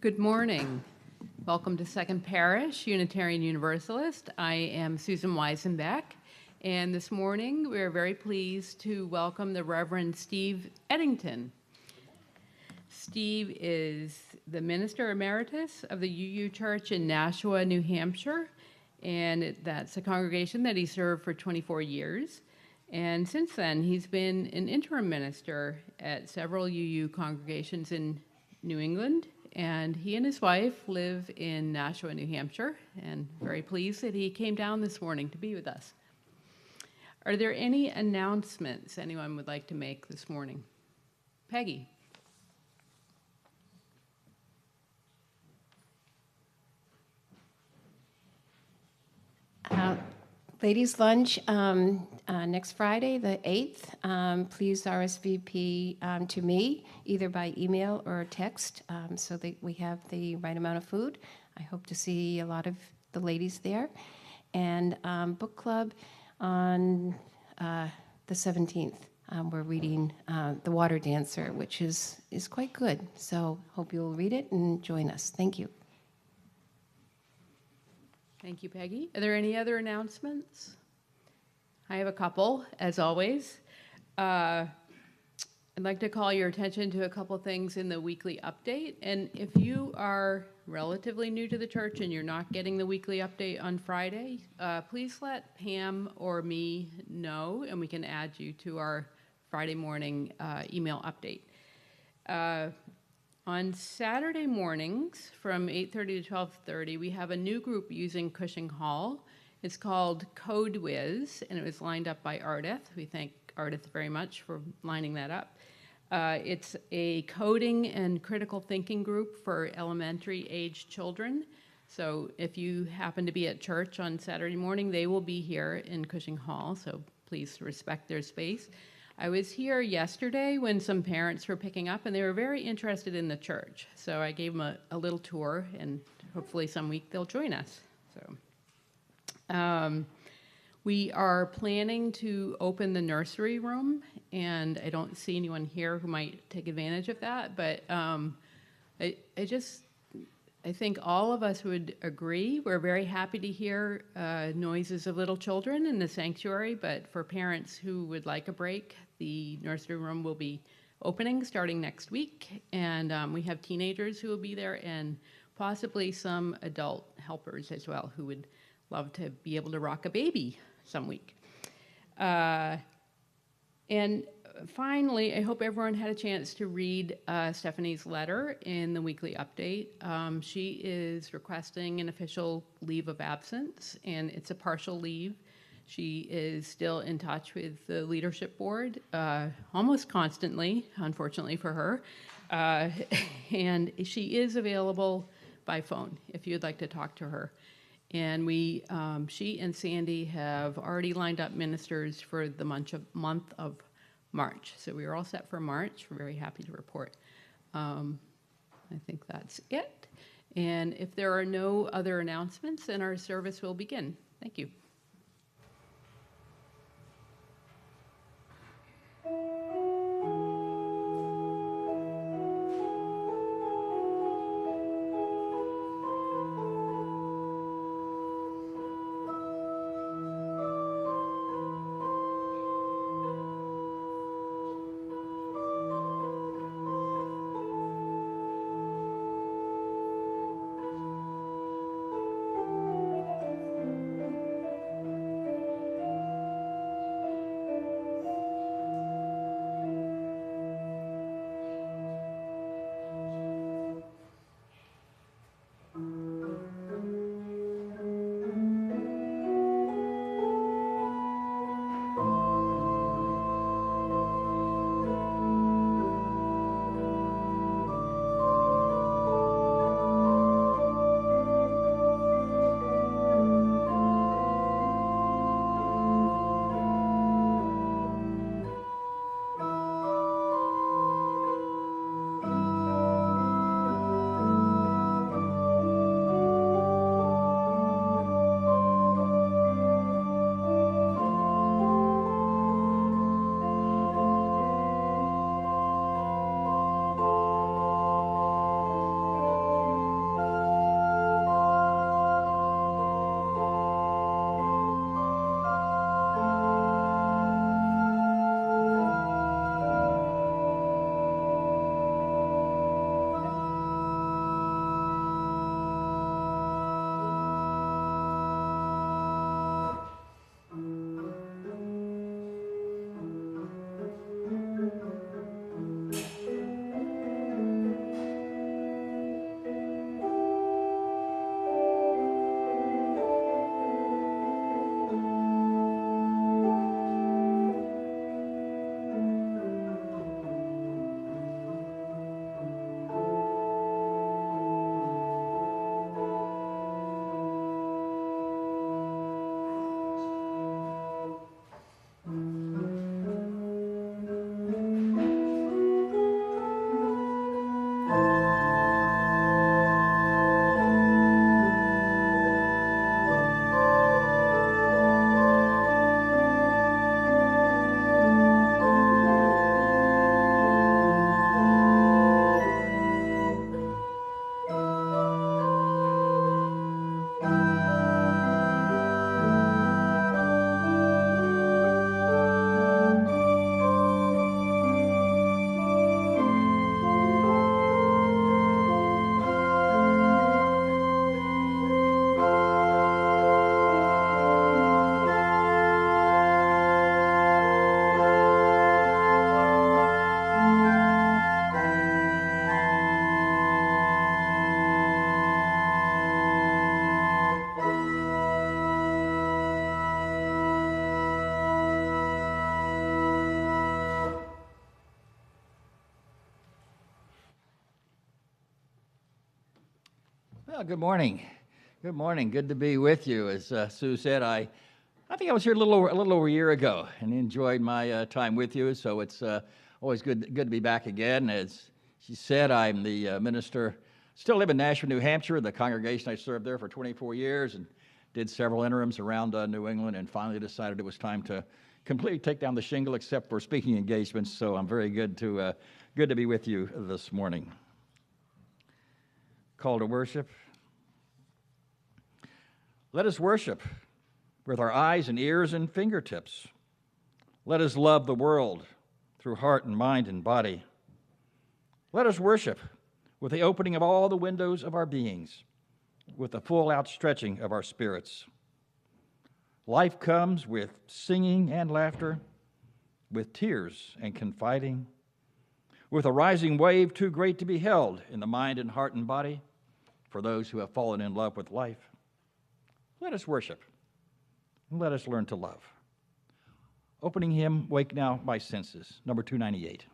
Good morning. Welcome to Second Parish, Unitarian Universalist. I am Susan Weisenbeck, and this morning we are very pleased to welcome the Reverend Steve Edington. Steve is the Minister Emeritus of the UU Church in Nashua, New Hampshire, and that's a congregation that he served for 24 years. And since then, he's been an interim minister at several UU congregations in New England, and he and his wife live in Nashua, New Hampshire, and very pleased that he came down this morning to be with us. Are there any announcements anyone would like to make this morning? Peggy. Ladies' lunch next Friday, the 8th. Please RSVP to me, either by email or text, so that we have the right amount of food. I hope to see a lot of the ladies there. And book club on the 17th. We're reading The Water Dancer, which is quite good. So hope you'll read it and join us. Thank you. Thank you, Peggy. Are there any other announcements? I have a couple, as always. I'd like to call your attention to a couple things in the weekly update. And if you are relatively new to the church and you're not getting the weekly update on Friday, please let Pam or me know, and we can add you to our Friday morning email update. On Saturday mornings from 8:30 to 12:30, we have a new group using Cushing Hall. It's called Code Whiz, and it was lined up by Ardith. We thank Ardith very much for lining that up. It's a coding and critical thinking group for elementary-age children. So if you happen to be at church on Saturday morning, they will be here in Cushing Hall, so please respect their space. I was here yesterday when some parents were picking up, and they were very interested in the church. So I gave them a little tour, and hopefully some week they'll join us. So we are planning to open the nursery room, and I don't see anyone here who might take advantage of that, but I think all of us would agree. We're very happy to hear noises of little children in the sanctuary, but for parents who would like a break, the nursery room will be opening starting next week, and we have teenagers who will be there and possibly some adult helpers as well who would love to be able to rock a baby some week. And finally, I hope everyone had a chance to read Stephanie's letter in the weekly update. She is requesting an official leave of absence, and it's a partial leave. She is still in touch with the leadership board almost constantly, unfortunately for her. And she is available by phone if you'd like to talk to her. And she and Sandy have already lined up ministers for the month of March. So we are all set for March. We're very happy to report. I think that's it. And if there are no other announcements, then our service will begin. Thank you. Well, good morning. Good morning. Good to be with you. As Sue said, I think I was here a little over a year ago and enjoyed my time with you. So it's always good to be back again. As she said, I'm the minister. Still live in Nashville, New Hampshire. The congregation I served there for 24 years and did several interims around New England, and finally decided it was time to completely take down the shingle, except for speaking engagements. So I'm very good to be with you this morning. Call to worship. Let us worship with our eyes and ears and fingertips. Let us love the world through heart and mind and body. Let us worship with the opening of all the windows of our beings, with the full outstretching of our spirits. Life comes with singing and laughter, with tears and confiding, with a rising wave too great to be held in the mind and heart and body for those who have fallen in love with life. Let us worship, and let us learn to love. Opening hymn, Wake Now My Senses, number 298.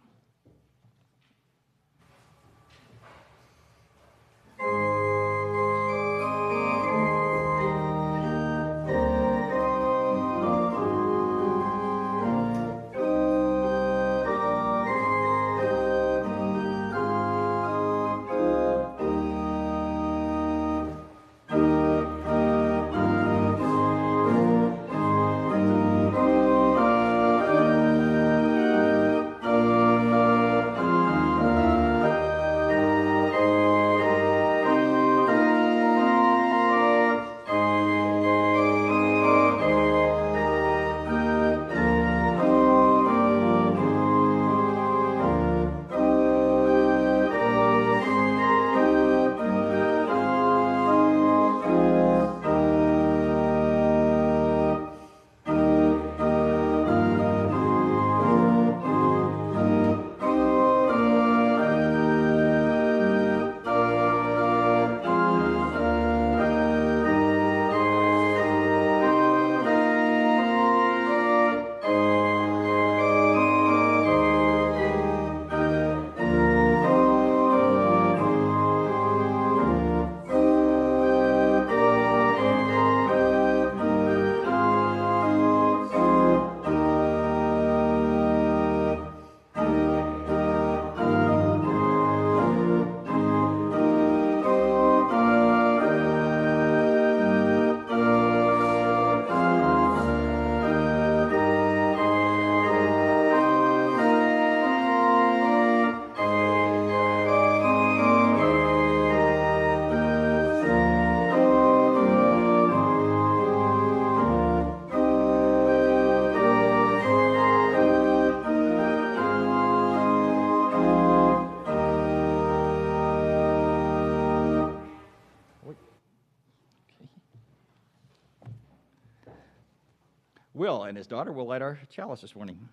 Will and his daughter will light our chalice this morning.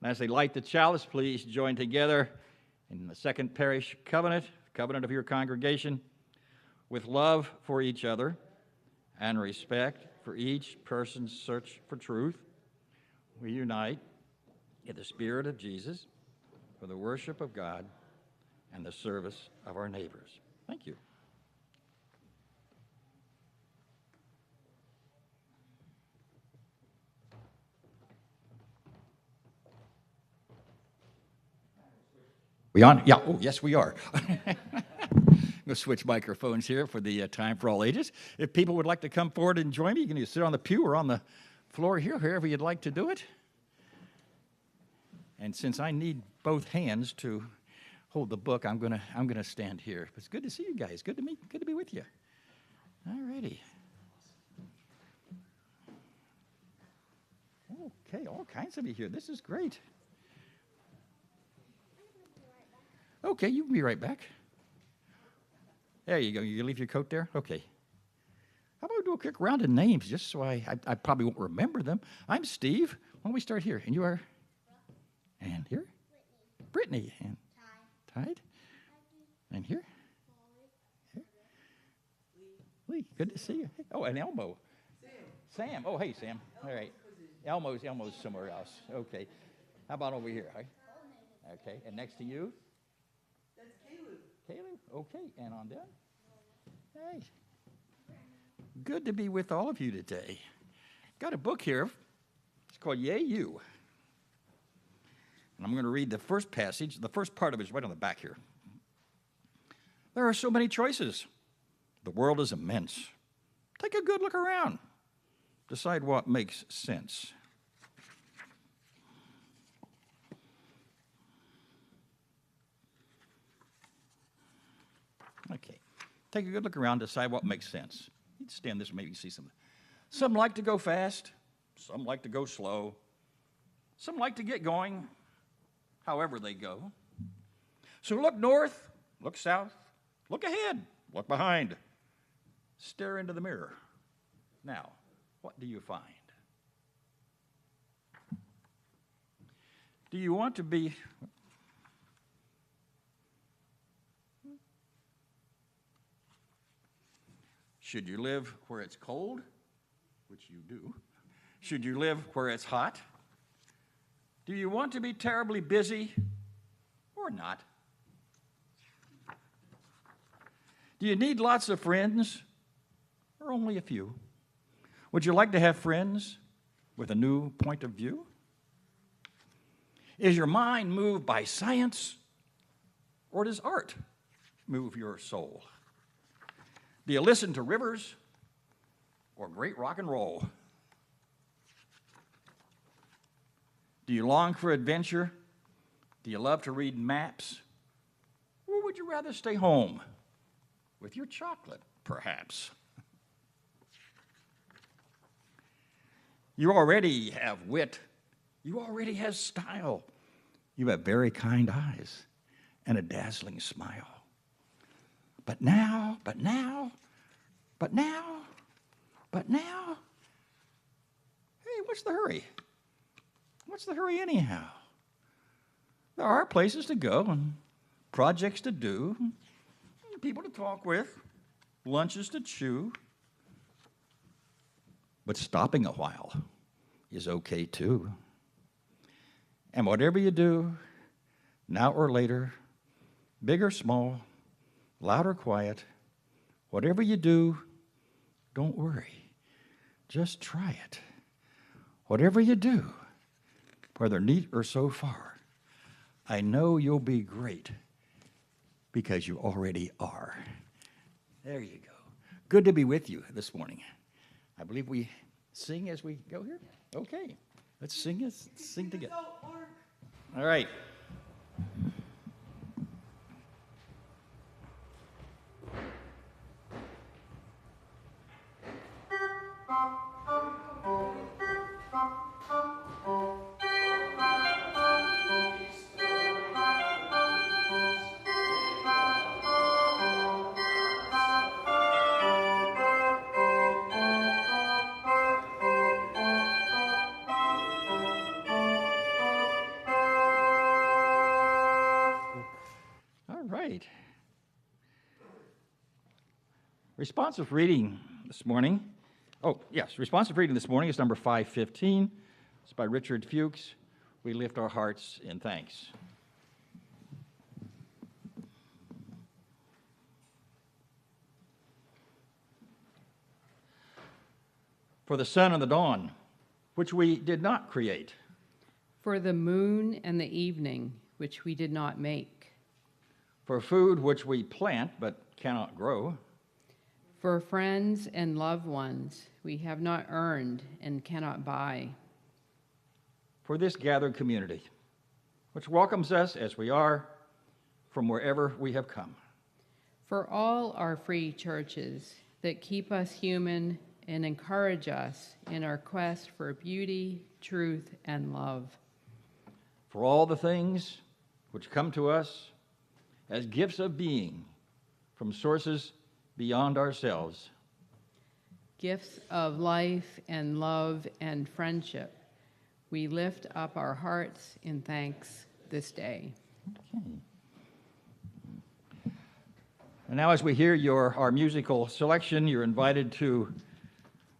As they light the chalice, please join together in the second parish covenant of your congregation, with love for each other and respect for each person's search for truth. We unite in the Spirit of Jesus for the worship of God and the service of our neighbors. Thank you. We on? Yeah. Oh, yes, we are. I'm going to switch microphones here for the Time for All Ages. If people would like to come forward and join me, you can either sit on the pew or on the floor here, wherever you'd like to do it. And since I need both hands to hold the book, I'm gonna stand here. It's good to see you guys. Good to be with you. All righty. Okay, all kinds of you here. This is great. Okay, you can be right back. There you go. You leave your coat there? Okay. How about we do a quick round of names, just so I probably won't remember them. I'm Steve. Why don't we start here? And you are? And here? Brittany. And Tide. And here? Here? Lee. Good to see you. Oh, and Elmo. Sam. Oh, hey, Sam. All right. Elmo's somewhere else. Okay. How about over here? Right? Okay. And next to you? That's Caleb. Caleb? Okay. And on down? Hey. Good to be with all of you today. Got a book here. It's called Yay You. And I'm going to read the first passage. The first part of it is right on the back here. There are so many choices. The world is immense. Take a good look around. Decide what makes sense. Okay. Take a good look around. Decide what makes sense. You stand this, maybe see something. Some like to go fast. Some like to go slow. Some like to get going however they go. So look north, look south, look ahead, look behind. Stare into the mirror. Now, what do you find? Do you want to be... Should you live where it's cold, which you do? Should you live where it's hot? Do you want to be terribly busy or not? Do you need lots of friends or only a few? Would you like to have friends with a new point of view? Is your mind moved by science or does art move your soul? Do you listen to rivers or great rock and roll? Do you long for adventure? Do you love to read maps? Or would you rather stay home with your chocolate, perhaps? You already have wit. You already have style. You have very kind eyes and a dazzling smile. But now, hey, what's the hurry? What's the hurry anyhow? There are places to go and projects to do, people to talk with, lunches to chew. But stopping a while is okay too. And whatever you do, now or later, big or small, loud or quiet, whatever you do, don't worry. Just try it. Whatever you do, whether neat or so far, I know you'll be great because you already are. There you go. Good to be with you this morning. I believe we sing as we go here. Okay, let's sing together. All right. Responsive reading this morning. Responsive reading this morning is number 515. It's by Richard Fuchs. We lift our hearts in thanks. For the sun and the dawn, which we did not create. For the moon and the evening, which we did not make. For food which we plant but cannot grow. For friends and loved ones we have not earned and cannot buy. For this gathered community, which welcomes us as we are from wherever we have come. For all our free churches that keep us human and encourage us in our quest for beauty, truth, and love. For all the things which come to us as gifts of being from sources beyond ourselves. Gifts of life and love and friendship. We lift up our hearts in thanks this day. Okay. And now as we hear our musical selection, you're invited to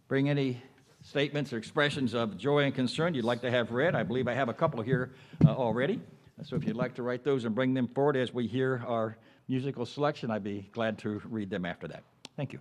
bring any statements or expressions of joy and concern you'd like to have read. I believe I have a couple here already. So if you'd like to write those and bring them forward as we hear our musical selection, I'd be glad to read them after that. Thank you.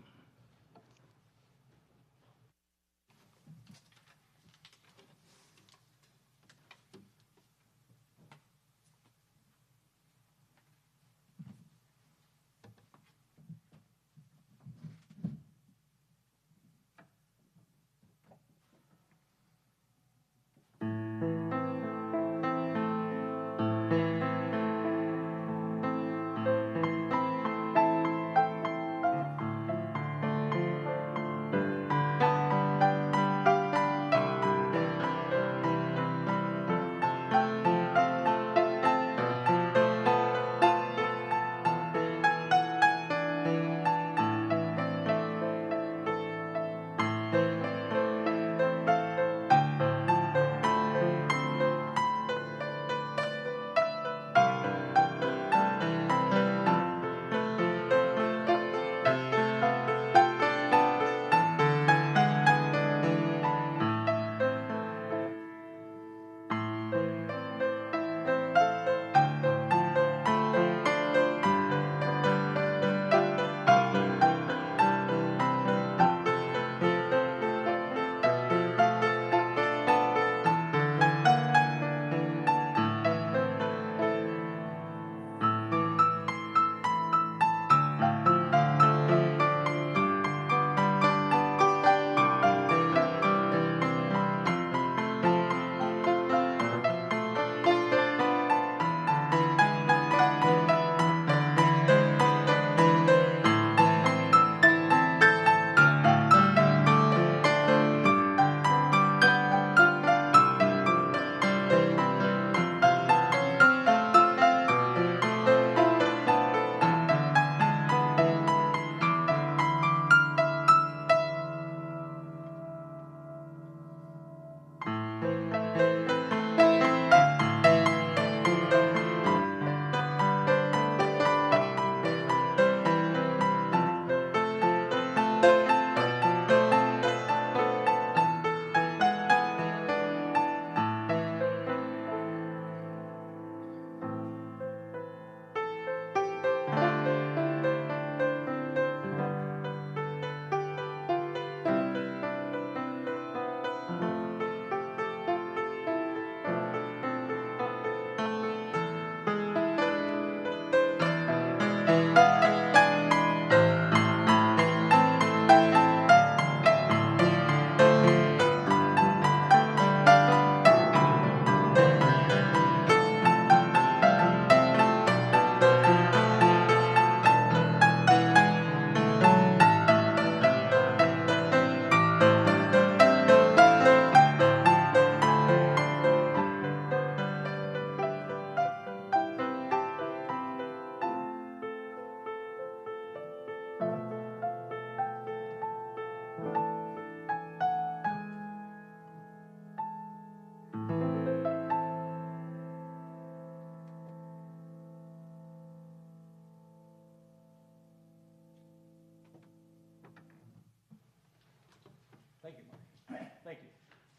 Thank you, Mark. Thank you.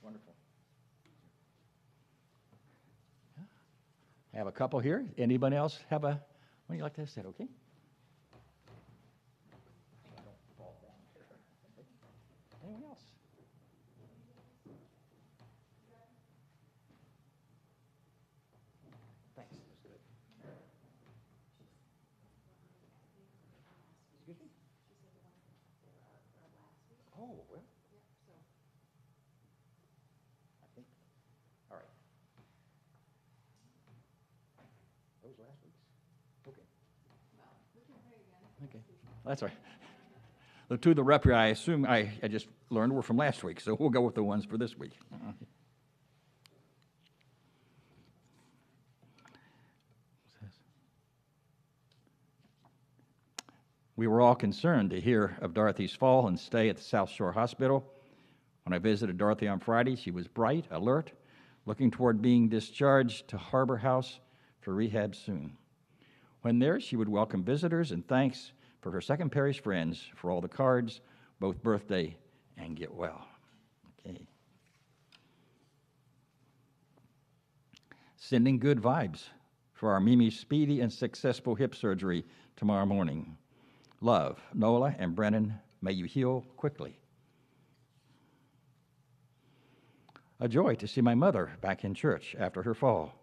Wonderful. I have a couple here. Anybody else have a one you'd like to say? Okay. Anyone else? Thanks. That's good. Excuse me? Oh, well. I think. All right. Those last week's? Okay. Okay. That's all right. The two of the rep here, I assume I just learned were from last week, so we'll go with the ones for this week. We were all concerned to hear of Dorothy's fall and stay at the South Shore Hospital. When I visited Dorothy on Friday, she was bright, alert, looking toward being discharged to Harbor House for rehab soon. When there, she would welcome visitors and thanks for her second parish friends for all the cards, both birthday and get well. Okay. Sending good vibes for our Mimi's speedy and successful hip surgery tomorrow morning. Love, Nola and Brennan, may you heal quickly. A joy to see my mother back in church after her fall.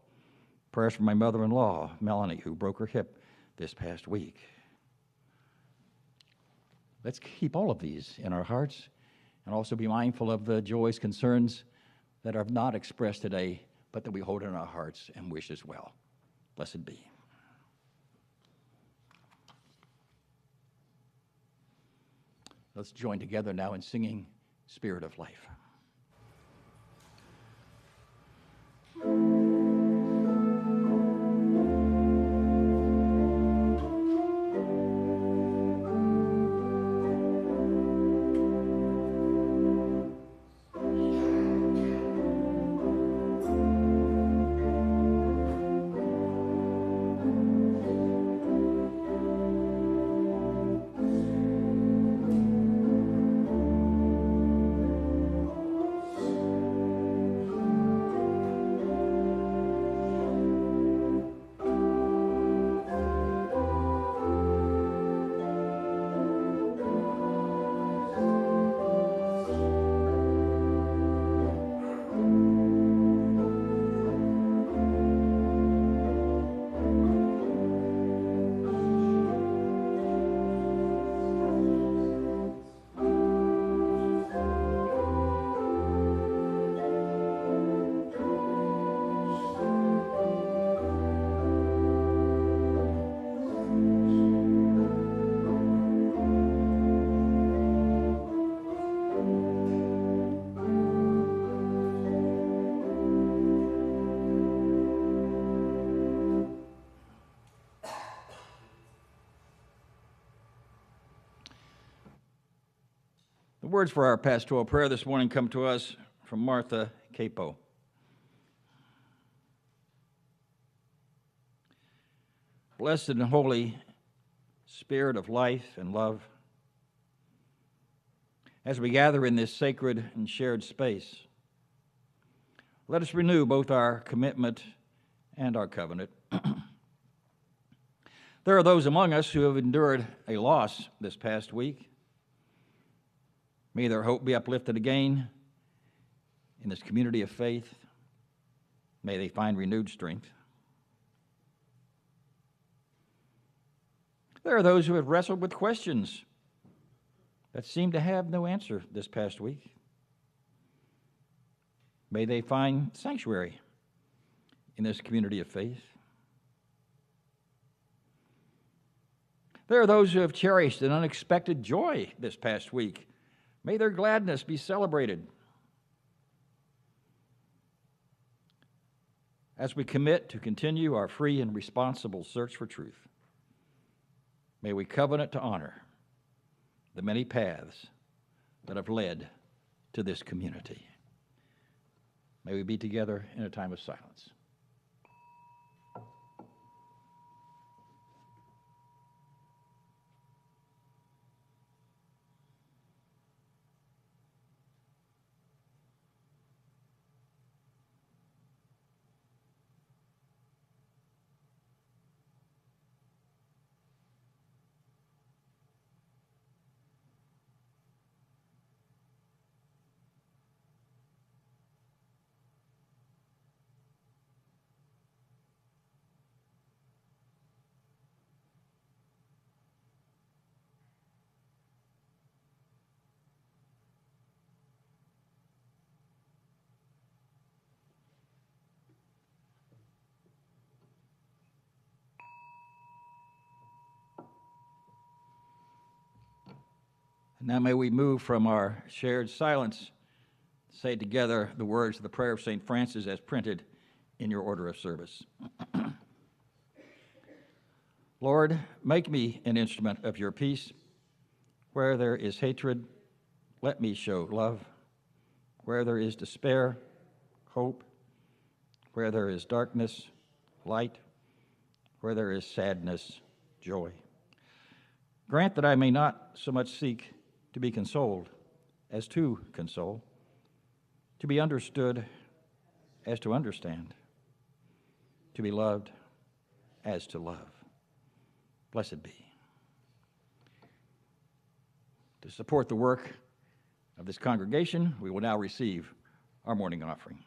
Prayers for my mother-in-law, Melanie, who broke her hip this past week. Let's keep all of these in our hearts and also be mindful of the joys, concerns that are not expressed today, but that we hold in our hearts and wish as well. Blessed be. Let's join together now in singing Spirit of Life. The words for our pastoral prayer this morning come to us from Martha Capo. Blessed and holy Spirit of life and love, as we gather in this sacred and shared space, let us renew both our commitment and our covenant. There are those among us who have endured a loss this past week. May their hope be uplifted again in this community of faith. May they find renewed strength. There are those who have wrestled with questions that seem to have no answer this past week. May they find sanctuary in this community of faith. There are those who have cherished an unexpected joy this past week. May their gladness be celebrated. As we commit to continue our free and responsible search for truth, may we covenant to honor the many paths that have led to this community. May we be together in a time of silence. Now may we move from our shared silence, say together the words of the prayer of St. Francis as printed in your order of service. Lord, make me an instrument of your peace. Where there is hatred, let me show love. Where there is despair, hope. Where there is darkness, light. Where there is sadness, joy. Grant that I may not so much seek to be consoled as to console, to be understood as to understand, to be loved as to love. Blessed be. To support the work of this congregation, we will now receive our morning offering.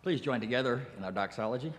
Please join together in our doxology.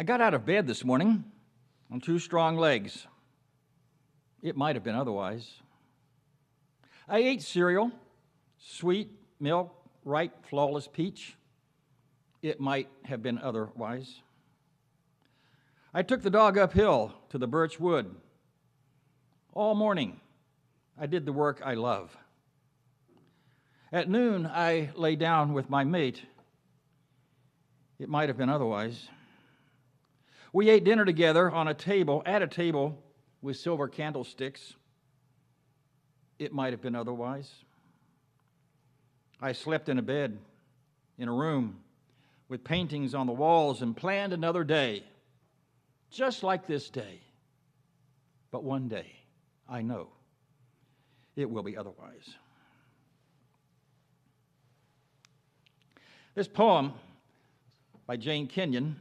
I got out of bed this morning on two strong legs. It might have been otherwise. I ate cereal, sweet milk, ripe, flawless peach. It might have been otherwise. I took the dog uphill to the birch wood. All morning, I did the work I love. At noon, I lay down with my mate. It might have been otherwise. We ate dinner together on a table, at a table with silver candlesticks. It might have been otherwise. I slept in a bed, in a room, with paintings on the walls and planned another day, just like this day. But one day, I know, it will be otherwise. This poem by Jane Kenyon,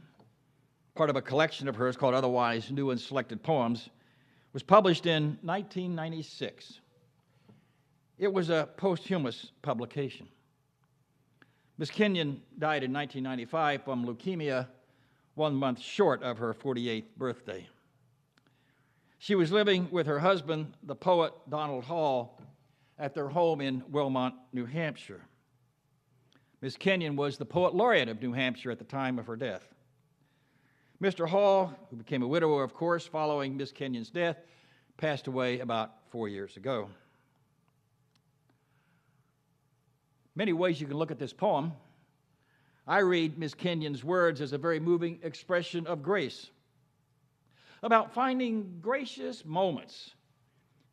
part of a collection of hers called Otherwise New and Selected Poems, was published in 1996. It was a posthumous publication. Miss Kenyon died in 1995 from leukemia, 1 month short of her 48th birthday. She was living with her husband, the poet Donald Hall, at their home in Wilmot, New Hampshire. Miss Kenyon was the poet laureate of New Hampshire at the time of her death. Mr. Hall, who became a widower, of course, following Miss Kenyon's death, passed away about 4 years ago. Many ways you can look at this poem. I read Miss Kenyon's words as a very moving expression of grace, about finding gracious moments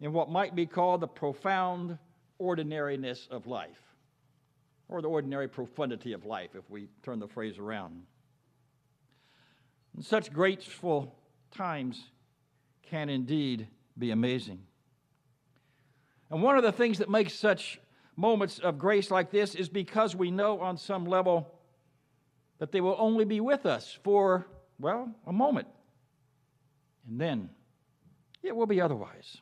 in what might be called the profound ordinariness of life, or the ordinary profundity of life, if we turn the phrase around. And such grateful times can indeed be amazing. And one of the things that makes such moments of grace like this is because we know on some level that they will only be with us for, well, a moment. And then it will be otherwise.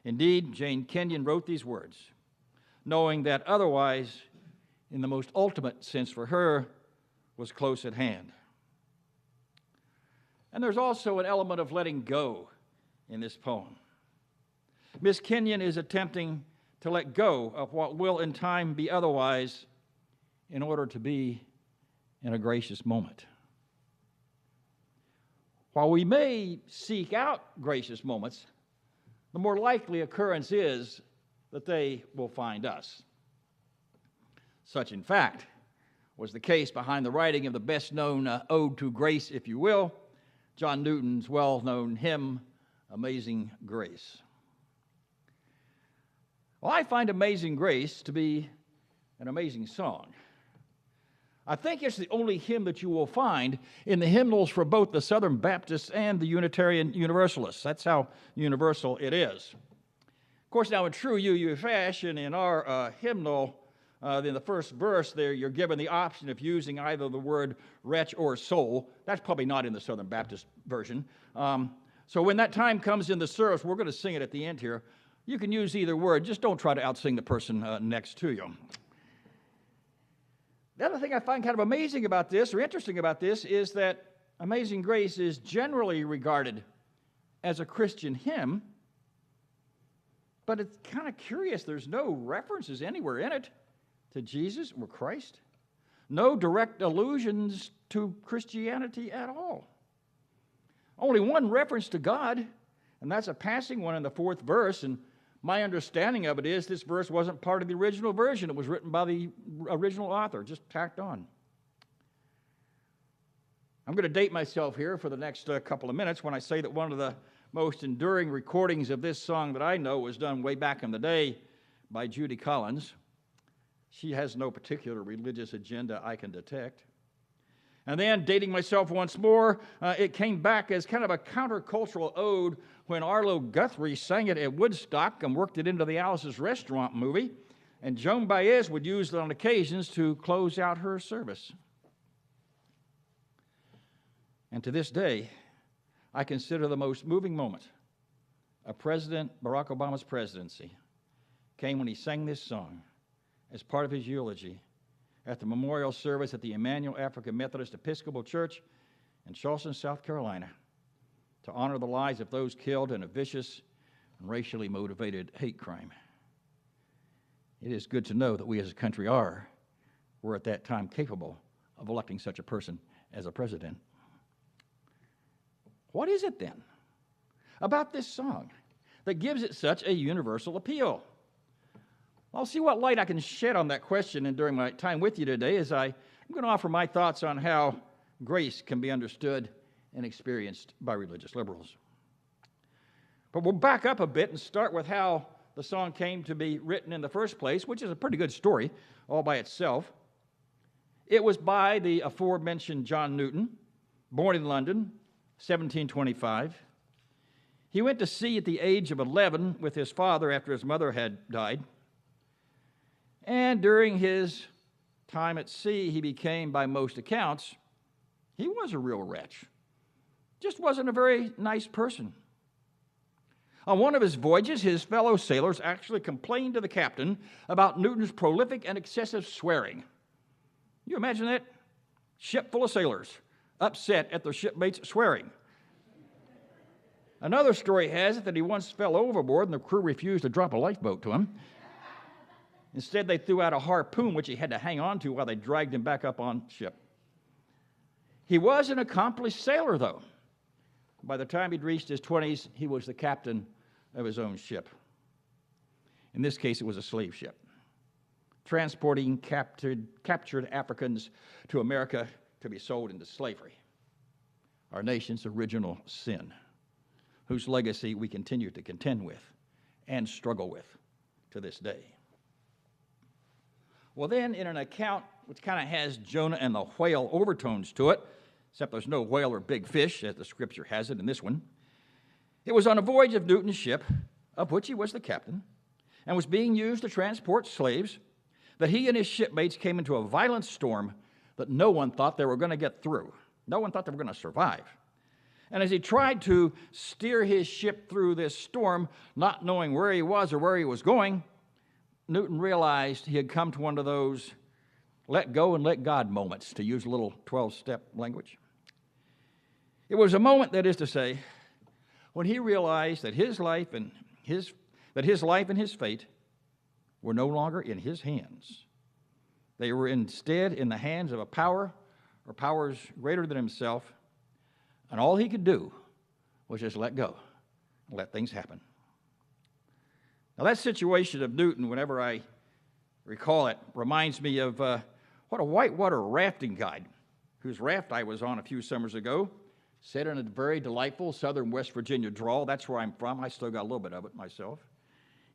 Indeed, Jane Kenyon wrote these words, knowing that otherwise, in the most ultimate sense for her, was close at hand. And there's also an element of letting go in this poem. Miss Kenyon is attempting to let go of what will in time be otherwise in order to be in a gracious moment. While we may seek out gracious moments, the more likely occurrence is that they will find us. Such, in fact, was the case behind the writing of the best-known ode to grace, if you will, John Newton's well-known hymn, Amazing Grace. Well, I find Amazing Grace to be an amazing song. I think it's the only hymn that you will find in the hymnals for both the Southern Baptists and the Unitarian Universalists. That's how universal it is. Of course, now in true UU fashion, in our hymnal, in the first verse there, you're given the option of using either the word wretch or soul. That's probably not in the Southern Baptist version. So when that time comes in the service, we're going to sing it at the end here. You can use either word. Just don't try to outsing the person next to you. The other thing I find kind of amazing about this, or interesting about this, is that Amazing Grace is generally regarded as a Christian hymn, but it's kind of curious. There's no references anywhere in it to Jesus or Christ. No direct allusions to Christianity at all. Only one reference to God, and that's a passing one in the 4th verse, and my understanding of it is this verse wasn't part of the original version. It was written by the original author, just tacked on. I'm going to date myself here for the next couple of minutes when I say that one of the most enduring recordings of this song that I know was done way back in the day by Judy Collins. She has no particular religious agenda I can detect. And then, dating myself once more, it came back as kind of a countercultural ode when Arlo Guthrie sang it at Woodstock and worked it into the Alice's Restaurant movie, and Joan Baez would use it on occasions to close out her service. And to this day, I consider the most moving moment of President Barack Obama's presidency came when he sang this song as part of his eulogy at the memorial service at the Emmanuel African Methodist Episcopal Church in Charleston, South Carolina, to honor the lives of those killed in a vicious and racially motivated hate crime. It is good to know that we as a country were at that time capable of electing such a person as a president. What is it then about this song that gives it such a universal appeal? I'll see what light I can shed on that question and during my time with you today as I'm going to offer my thoughts on how grace can be understood and experienced by religious liberals. But we'll back up a bit and start with how the song came to be written in the first place, which is a pretty good story all by itself. It was by the aforementioned John Newton, born in London, 1725. He went to sea at the age of 11 with his father after his mother had died. And during his time at sea, he became, by most accounts, he was a real wretch. Just wasn't a very nice person. On one of his voyages, his fellow sailors actually complained to the captain about Newton's prolific and excessive swearing. You imagine that? Ship full of sailors, upset at their shipmates swearing. Another story has it that he once fell overboard and the crew refused to drop a lifeboat to him. Instead, they threw out a harpoon, which he had to hang on to while they dragged him back up on ship. He was an accomplished sailor, though. By the time he'd reached his 20s, he was the captain of his own ship. In this case, it was a slave ship, transporting captured Africans to America to be sold into slavery, our nation's original sin, whose legacy we continue to contend with and struggle with to this day. Well, then, in an account which kind of has Jonah and the whale overtones to it, except there's no whale or big fish, as the scripture has it in this one, it was on a voyage of Newton's ship, of which he was the captain, and was being used to transport slaves, that he and his shipmates came into a violent storm that no one thought they were going to get through. No one thought they were going to survive. And as he tried to steer his ship through this storm, not knowing where he was or where he was going, Newton realized he had come to one of those let go and let God moments, to use a little 12-step language. It was a moment, that is to say, when he realized that his life and his fate were no longer in his hands. They were instead in the hands of a power or powers greater than himself, and all he could do was just let go and let things happen. Now, that situation of Newton, whenever I recall it, reminds me of what a whitewater rafting guide, whose raft I was on a few summers ago, said in a very delightful southern West Virginia drawl. That's where I'm from. I still got a little bit of it myself.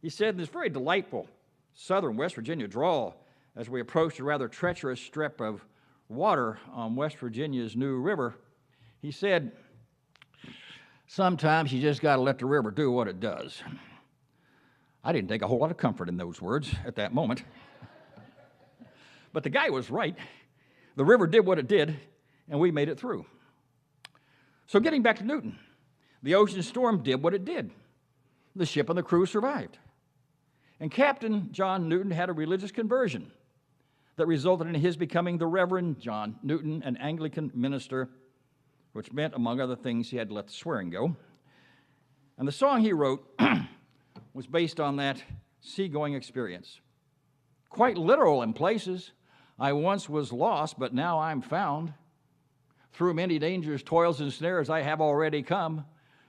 He said in this very delightful southern West Virginia drawl, as we approached a rather treacherous strip of water on West Virginia's New River, he said, "Sometimes you just got to let the river do what it does." I didn't take a whole lot of comfort in those words at that moment. But the guy was right. The river did what it did, and we made it through. So getting back to Newton, the ocean storm did what it did. The ship and the crew survived. And Captain John Newton had a religious conversion that resulted in his becoming the Reverend John Newton, an Anglican minister, which meant, among other things, he had to let the swearing go. And the song he wrote was based on that seagoing experience. Quite literal in places. I once was lost, but now I'm found. Through many dangers, toils, and snares I have already come.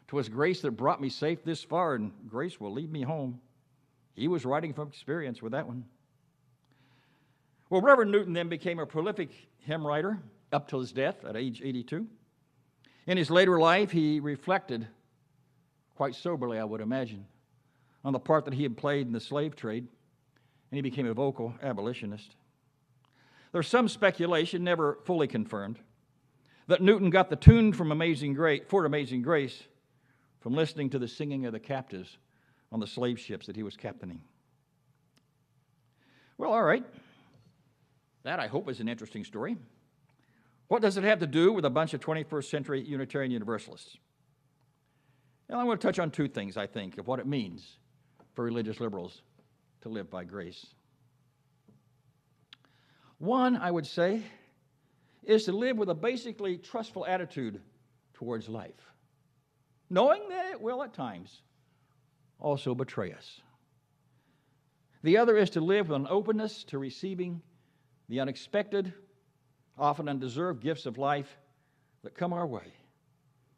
'Twas grace that brought me safe this far, and grace will lead me home. He was writing from experience with that one. Well, Reverend Newton then became a prolific hymn writer up till his death at age 82. In his later life, he reflected, quite soberly, I would imagine, on the part that he had played in the slave trade, and he became a vocal abolitionist. There's some speculation, never fully confirmed, that Newton got the tune from Amazing Grace from listening to the singing of the captives on the slave ships that he was captaining. Well, all right. That, I hope, is an interesting story. What does it have to do with a bunch of 21st century Unitarian Universalists? And I want to touch on two things, I think, of what it means for religious liberals to live by grace. One, I would say, is to live with a basically trustful attitude towards life, knowing that it will at times also betray us. The other is to live with an openness to receiving the unexpected, often undeserved gifts of life that come our way,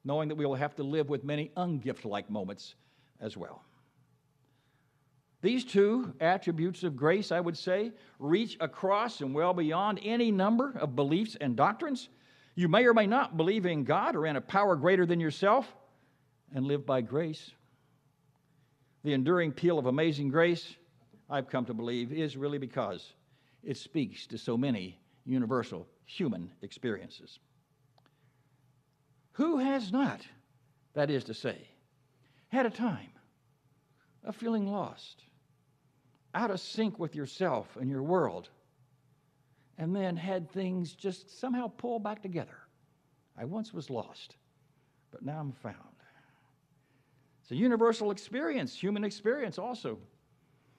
knowing that we will have to live with many ungift-like moments as well. These two attributes of grace, I would say, reach across and well beyond any number of beliefs and doctrines. You may or may not believe in God or in a power greater than yourself and live by grace. The enduring appeal of amazing grace, I've come to believe, is really because it speaks to so many universal human experiences. Who has not, that is to say, had a time of feeling lost, out of sync with yourself and your world, and then had things just somehow pull back together? I once was lost, but now I'm found. It's a universal experience, human experience also,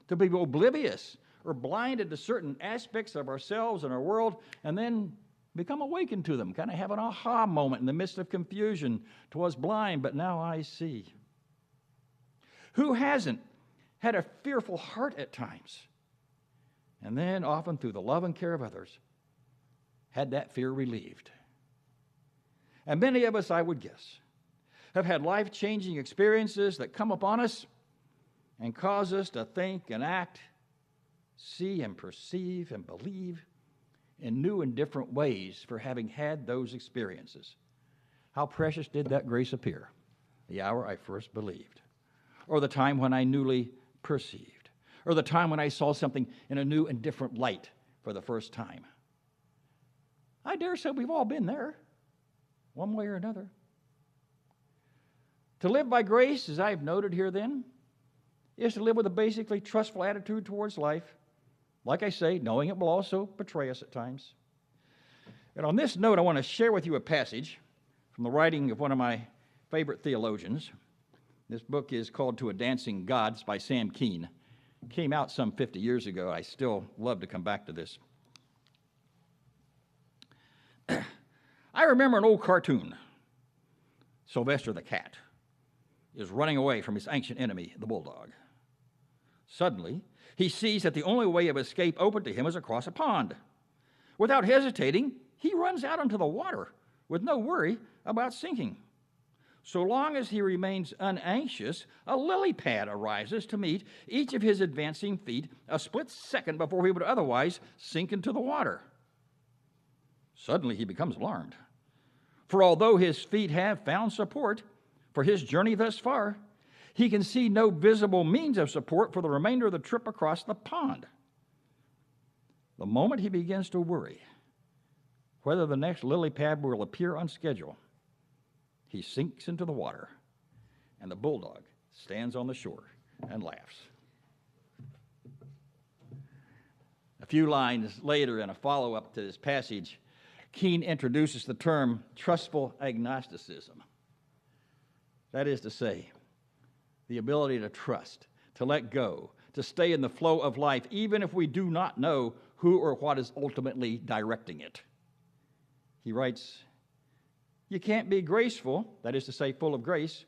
to be oblivious or blinded to certain aspects of ourselves and our world, and then become awakened to them, kind of have an aha moment in the midst of confusion. 'Twas blind, but now I see. Who hasn't had a fearful heart at times, and then often through the love and care of others, had that fear relieved? And many of us, I would guess, have had life-changing experiences that come upon us and cause us to think and act, see and perceive and believe in new and different ways for having had those experiences. How precious did that grace appear the hour I first believed, or the time when I newly perceived, or the time when I saw something in a new and different light for the first time. I dare say we've all been there, one way or another. To live by grace, as I've noted here then, is to live with a basically trustful attitude towards life. Like I say, knowing it will also betray us at times. And on this note, I want to share with you a passage from the writing of one of my favorite theologians. This book is called To a Dancing God. It's by Sam Keene. It came out some 50 years ago. I still love to come back to this. I remember an old cartoon. Sylvester the cat is running away from his ancient enemy, the bulldog. Suddenly, he sees that the only way of escape open to him is across a pond. Without hesitating, he runs out into the water with no worry about sinking. So long as he remains unanxious, a lily pad arises to meet each of his advancing feet a split second before he would otherwise sink into the water. Suddenly, he becomes alarmed. For although his feet have found support for his journey thus far, he can see no visible means of support for the remainder of the trip across the pond. The moment he begins to worry whether the next lily pad will appear on schedule, he sinks into the water, and the bulldog stands on the shore and laughs. A few lines later, in a follow-up to this passage, Keene introduces the term trustful agnosticism. That is to say, the ability to trust, to let go, to stay in the flow of life, even if we do not know who or what is ultimately directing it. He writes, "You can't be graceful, that is to say, full of grace,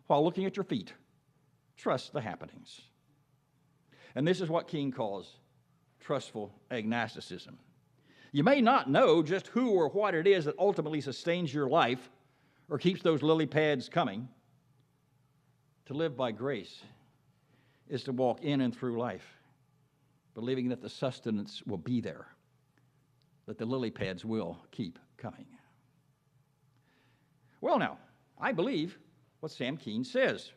while looking at your feet. Trust the happenings." And this is what Keene calls trustful agnosticism. You may not know just who or what it is that ultimately sustains your life or keeps those lily pads coming. To live by grace is to walk in and through life, believing that the sustenance will be there, that the lily pads will keep coming. Well, now, I believe what Sam Keene says.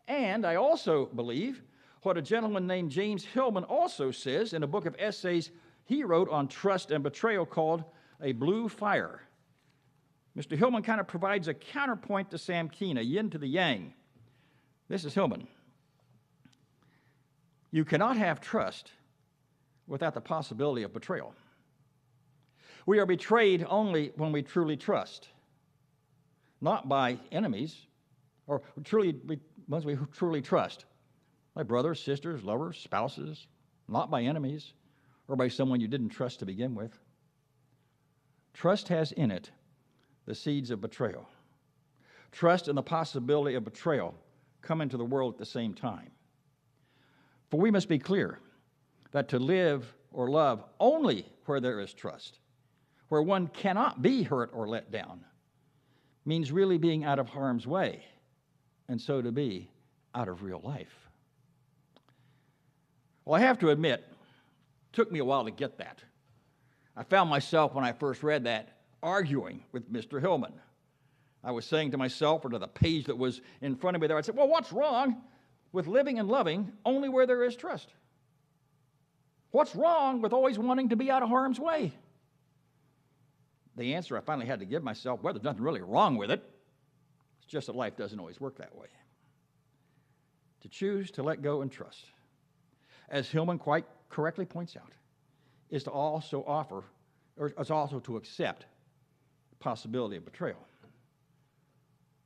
And I also believe what a gentleman named James Hillman also says in a book of essays he wrote on trust and betrayal called A Blue Fire. Mr. Hillman kind of provides a counterpoint to Sam Keene, a yin to the yang. This is Hillman. You cannot have trust without the possibility of betrayal. We are betrayed only when we truly trust, not by enemies, or once we truly trust, by brothers, sisters, lovers, spouses, not by enemies, or by someone you didn't trust to begin with. Trust has in it the seeds of betrayal. Trust and the possibility of betrayal come into the world at the same time. For we must be clear that to live or love only where there is trust, where one cannot be hurt or let down, means really being out of harm's way, and so to be out of real life. Well, I have to admit, it took me a while to get that. I found myself, when I first read that, arguing with Mr. Hillman. I was saying to myself, or to the page that was in front of me there, I'd say, well, what's wrong with living and loving only where there is trust? What's wrong with always wanting to be out of harm's way? The answer I finally had to give myself, well, there's nothing really wrong with it. It's just that life doesn't always work that way. To choose to let go and trust, as Hillman quite correctly points out, is to also offer, or is also to accept the possibility of betrayal.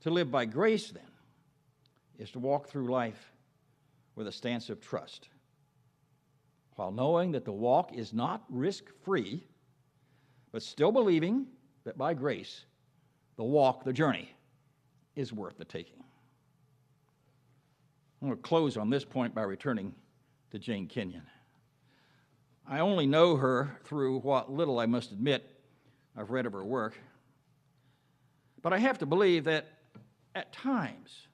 To live by grace, then, is to walk through life with a stance of trust, while knowing that the walk is not risk-free, but still believing that by grace, the walk, the journey, is worth the taking. I'm going to close on this point by returning to Jane Kenyon. I only know her through what little, I must admit, I've read of her work. But I have to believe that at times,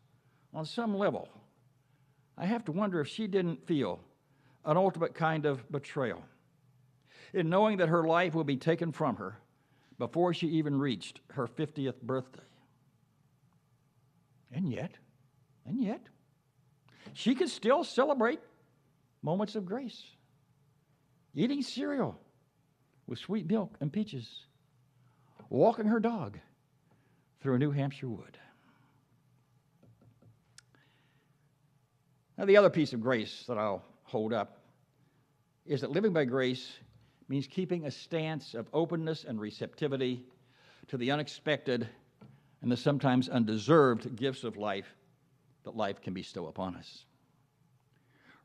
on some level, I have to wonder if she didn't feel an ultimate kind of betrayal in knowing that her life would be taken from her before she even reached her 50th birthday. And yet, she could still celebrate moments of grace, eating cereal with sweet milk and peaches, walking her dog through a New Hampshire wood. Now, the other piece of grace that I'll hold up is that living by grace means keeping a stance of openness and receptivity to the unexpected and the sometimes undeserved gifts of life that life can bestow upon us.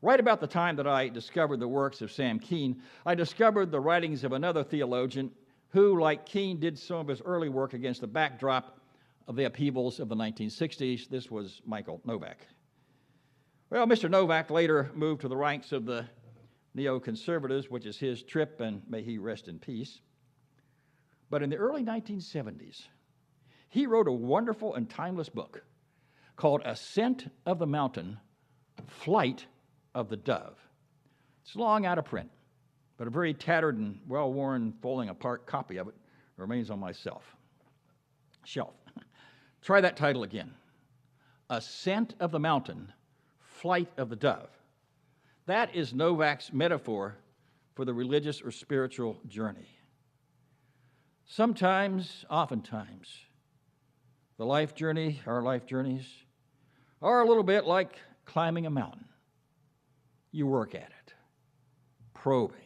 Right about the time that I discovered the works of Sam Keene, I discovered the writings of another theologian who, like Keene, did some of his early work against the backdrop of the upheavals of the 1960s. This was Michael Novak. Well, Mr. Novak later moved to the ranks of the neoconservatives, which is his trip, and may he rest in peace. But in the early 1970s, he wrote a wonderful and timeless book called Ascent of the Mountain, Flight of the Dove. It's long out of print, but a very tattered and well-worn, falling apart copy of it remains on my shelf. Try that title again. Ascent of the Mountain, Flight of the Dove. That is Novak's metaphor for the religious or spiritual journey. Sometimes, oftentimes, the life journey, our life journeys, are a little bit like climbing a mountain. You work at it, probing,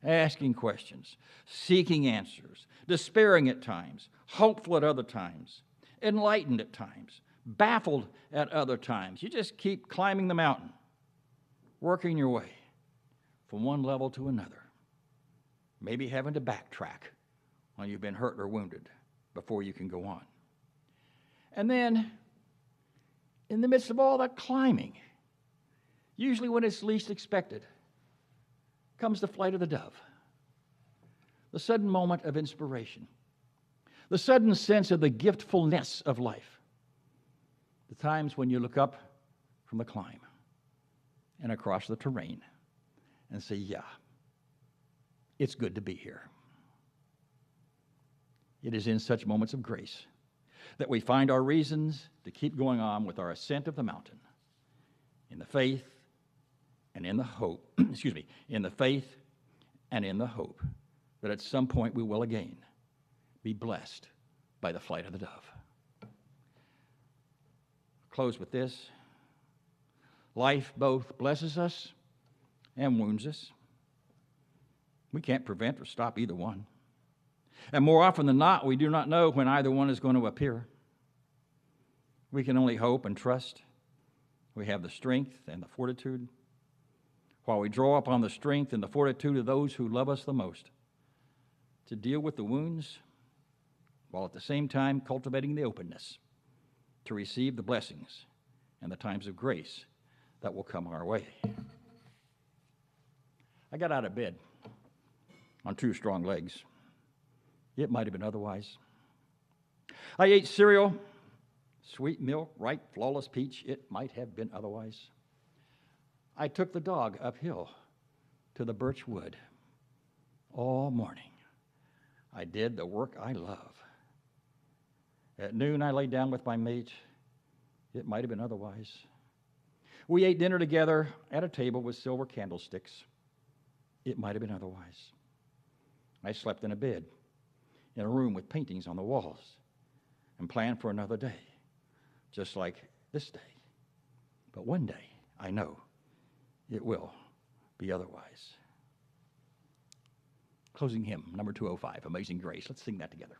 asking questions, seeking answers, despairing at times, hopeful at other times, enlightened at times, baffled at other times. You just keep climbing the mountain, working your way from one level to another, maybe having to backtrack when you've been hurt or wounded before you can go on. And then, in the midst of all that climbing, usually when it's least expected, comes the flight of the dove, the sudden moment of inspiration, the sudden sense of the giftfulness of life, the times when you look up from the climb and across the terrain and say, yeah, it's good to be here. It is in such moments of grace that we find our reasons to keep going on with our ascent of the mountain in the faith and in the hope, in the faith and in the hope that at some point we will again be blessed by the flight of the dove. Close with this. Life both blesses us and wounds us. We can't prevent or stop either one. And more often than not, we do not know when either one is going to appear. We can only hope and trust. We have the strength and the fortitude, while we draw upon the strength and the fortitude of those who love us the most, to deal with the wounds, while at the same time cultivating the openness to receive the blessings and the times of grace that will come our way. I got out of bed on two strong legs. It might have been otherwise. I ate cereal, sweet milk, ripe, flawless peach. It might have been otherwise. I took the dog uphill to the birch wood all morning. I did the work I love. At noon, I lay down with my mate. It might have been otherwise. We ate dinner together at a table with silver candlesticks. It might have been otherwise. I slept in a bed, in a room with paintings on the walls, and planned for another day, just like this day. But one day, I know, it will be otherwise. Closing hymn, number 205, Amazing Grace. Let's sing that together.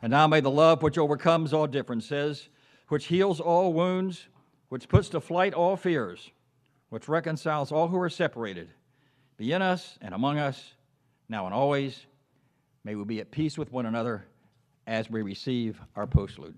And now may the love which overcomes all differences, which heals all wounds, which puts to flight all fears, which reconciles all who are separated, be in us and among us, now and always. May we be at peace with one another as we receive our postlude.